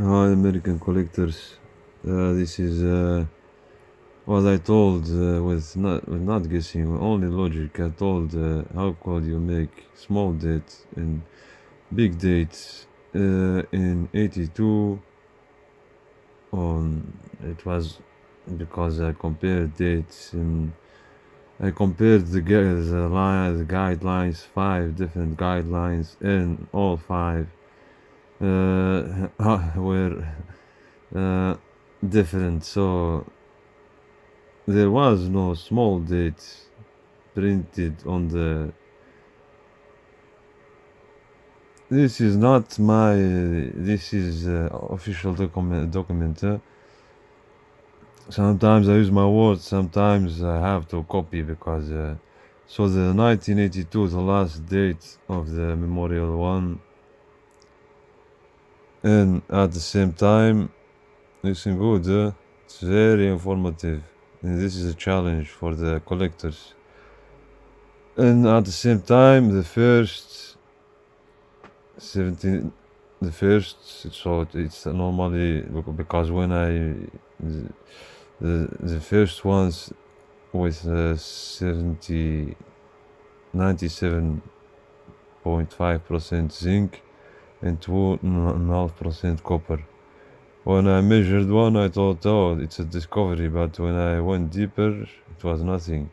Hi, American collectors. This is what I told with not guessing, only logic. I told how could you make small dates and big dates in 82 on it was because I compared dates and I compared the guidelines, 5 different guidelines, and all 5 were uh, different. So there was no small date printed on the. This is not my. This is official document. Sometimes I use my words. Sometimes I have to copy because. So the 1982, the last date of the memorial one, and at the same time, listen good. It's very informative, and this is a challenge for the collectors. And at the same time, the first 17, the first, so it's normally because when the first ones with 97.5% zinc and 2.5% copper. When I measured one, I thought, oh, it's a discovery, but when I went deeper, it was nothing.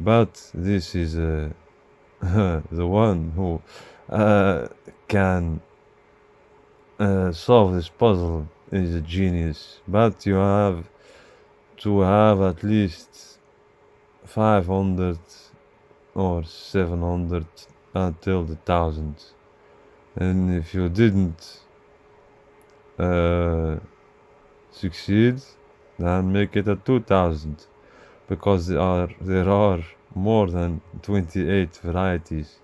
But this is the one who can solve this puzzle is a genius. But you have to have at least 500 or 700 until the 1000. And if you didn't succeed, then make it at 2000, because there are more than 28 varieties.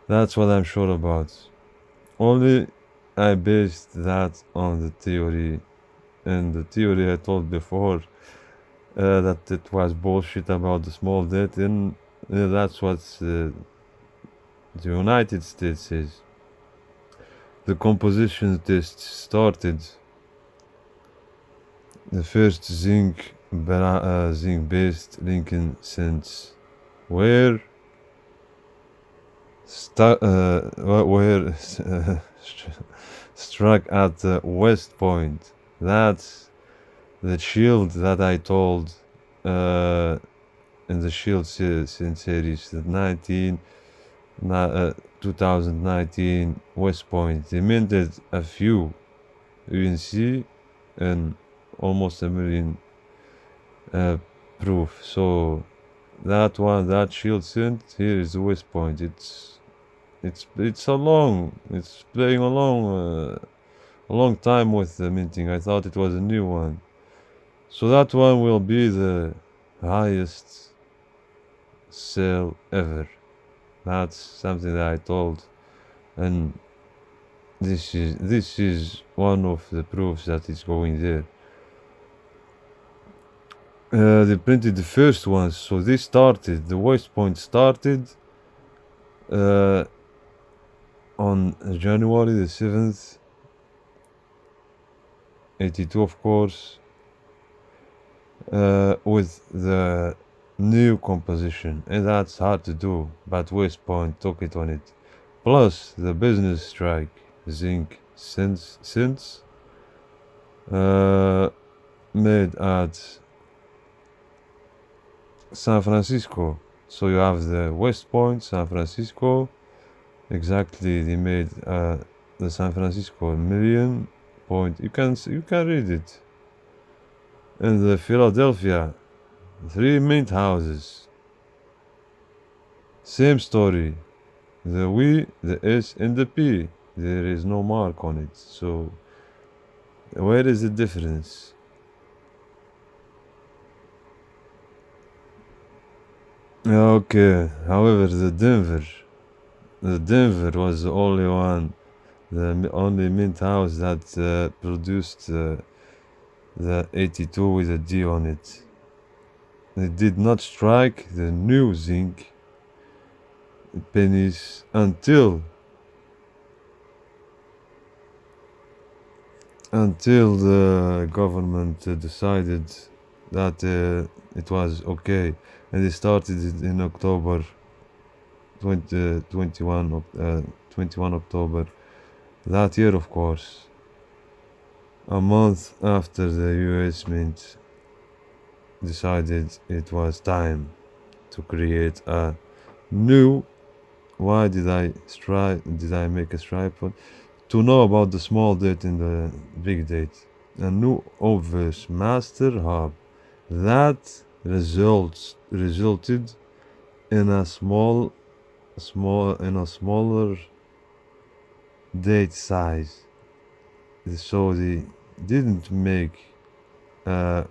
That's what I'm sure about. Only I based that on the theory, and the theory I told before that it was bullshit about the small debt, and that's what the United States says. The composition test started. The first zinc-based Lincoln cents were struck at the West Point. That's the shield that I told in the shield series, the 2019 West Point. They minted a few UNC and almost a million proof. So that one, that shield sent, here is the West Point. It's playing a long time with the minting. I thought it was a new one. So that one will be the highest sale ever. That's something that I told, and this is one of the proofs that it's going there. They printed the first ones, so this started. The West Point started on January the 7th, 82, of course, with the new composition, and that's hard to do, but West Point took it on it. Plus the business strike, zinc since made at San Francisco. So you have the West Point, San Francisco. Exactly, they made the San Francisco million point. You can read it. And the Philadelphia, 3 mint houses. Same story. The W, the S, and the P. There is no mark on it. So where is the difference? Okay. However, the Denver was the only one, the only mint house that produced the 82 with a D on it. They did not strike the new zinc pennies until until the government decided that it was okay, and they started it in October 2021, 21 October that year, of course, a month after the US Mint decided it was time to create a new. Why did I make a stripe on? To know about the small date and the big date. A new obvious master hub that resulted in a smaller date size. So they didn't make uh,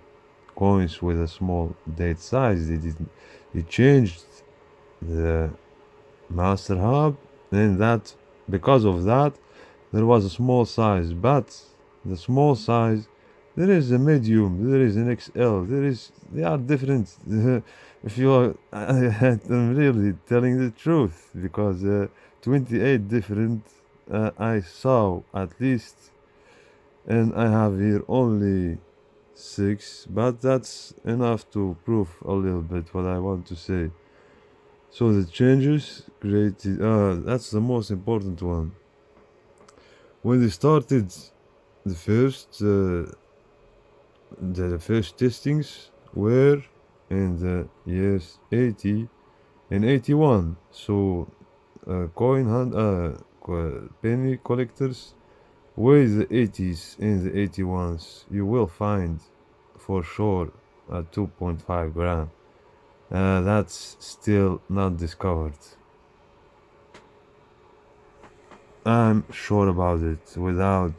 coins with a small date size. They changed the master hub, and that because of that there was a small size, but the small size, there is a medium, there is an XL, they are different. If you are, I'm really telling the truth, because 28 different I saw at least, and I have here only 6, but that's enough to prove a little bit what I want to say. So the changes created, that's the most important one. When they started the first testings were in the years 80 and 81. So penny collectors with the 80s and the 81s, you will find for sure a 2.5 gram. That's still not discovered. I'm sure about it without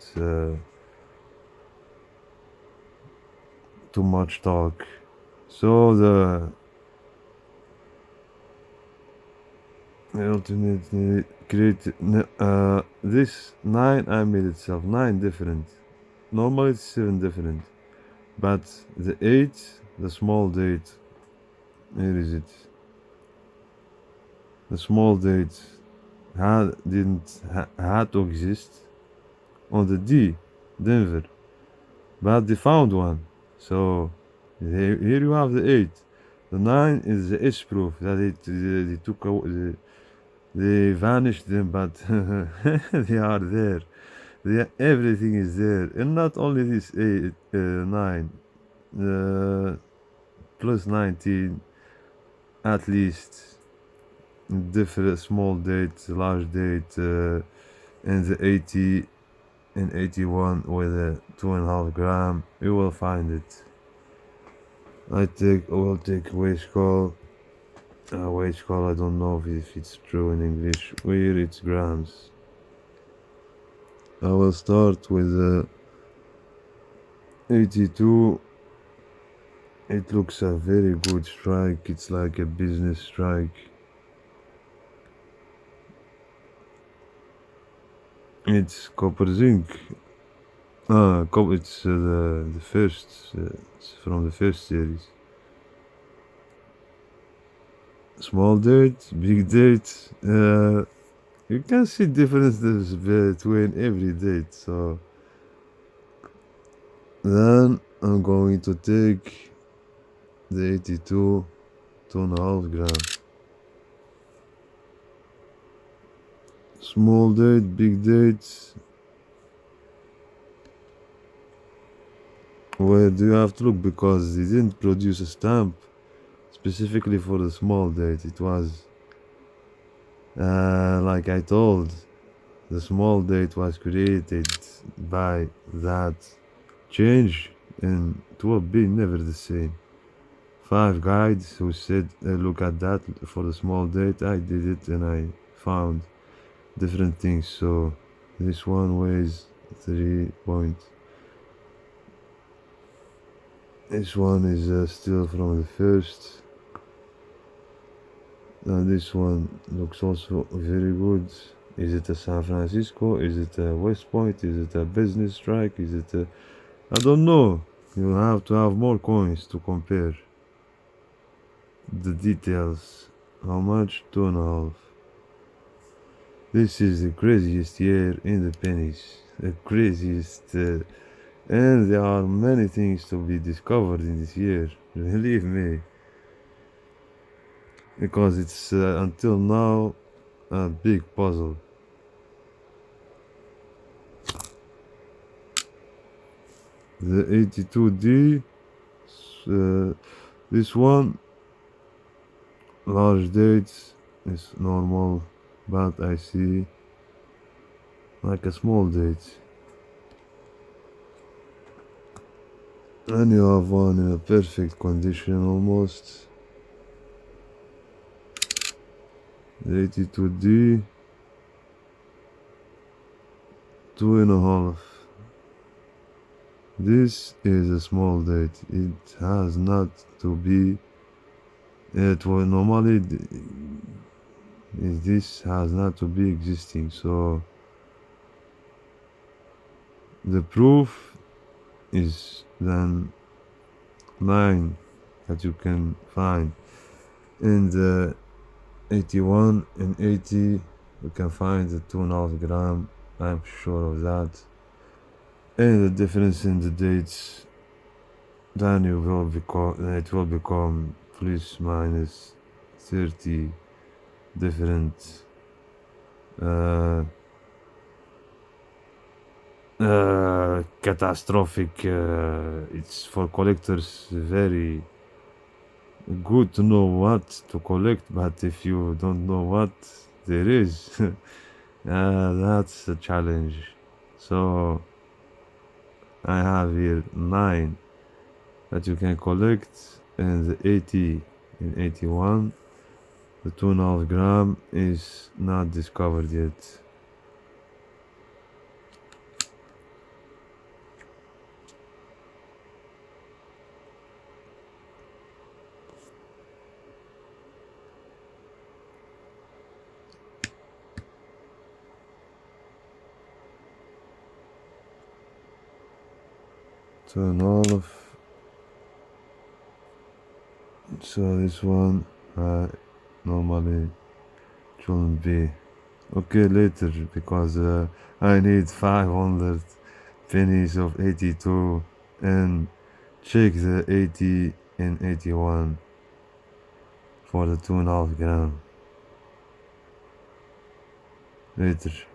too much talk. So the ultimate create this 9 I made itself 9 different. Normally it's 7 different, but the 8, the small date. Where is it? The small date had to exist on the D, Denver, but they found one. So here you have the 8. The 9 is the S proof that they took away, they vanished them, but they are there. Everything is there, and not only this 8, 9, plus 19, at least different small date, large date, and the 80 and 81 with a 2.5 gram. You will find it. I will take wage call. Wage call. I don't know if it's true in English. Where it's grams. I will start with 82. It looks a very good strike. It's like a business strike. It's copper zinc. It's the first. It's from the first series. Small date, big date. You can see differences between every date. So then I'm going to take the 82, 2.5 gram. Small date, big date. Where do you have to look? Because they didn't produce a stamp specifically for the small date. It was like I told, the small date was created by that change, and it will be never the same. 5 guides who said look at that for the small date. I did it and I found different things. So this one weighs 3 point. This one is still from the first. This one looks also very good. Is it a San Francisco? Is it a West Point? Is it a business strike? Is it a... I don't know. You have to have more coins to compare the details. How much? 2.5. This is the craziest year in the pennies. The craziest And there are many things to be discovered in this year, believe me, because it's until now a big puzzle. The 82D, this one, large dates is normal, but I see like a small date. And you have one in a perfect condition almost. The 82D, 2.5. This is a small date. It has not to be. It will normally. This has not to be existing. So the proof is then 9 that you can find in the 81 and 80. You can find the 2.5 gram. I'm sure of that. And the difference in the dates, then it will become plus minus 30 different catastrophic. It's for collectors very good to know what to collect, but if you don't know what there is, that's a challenge. So I have here 9 that you can collect, and the 80 and 81, the 2.5 gram is not discovered yet. Turn off. So this one normally shouldn't be. Okay, later, because I need 500 pennies of 82 and check the 80 and 81 for the 2.5 gram. Later.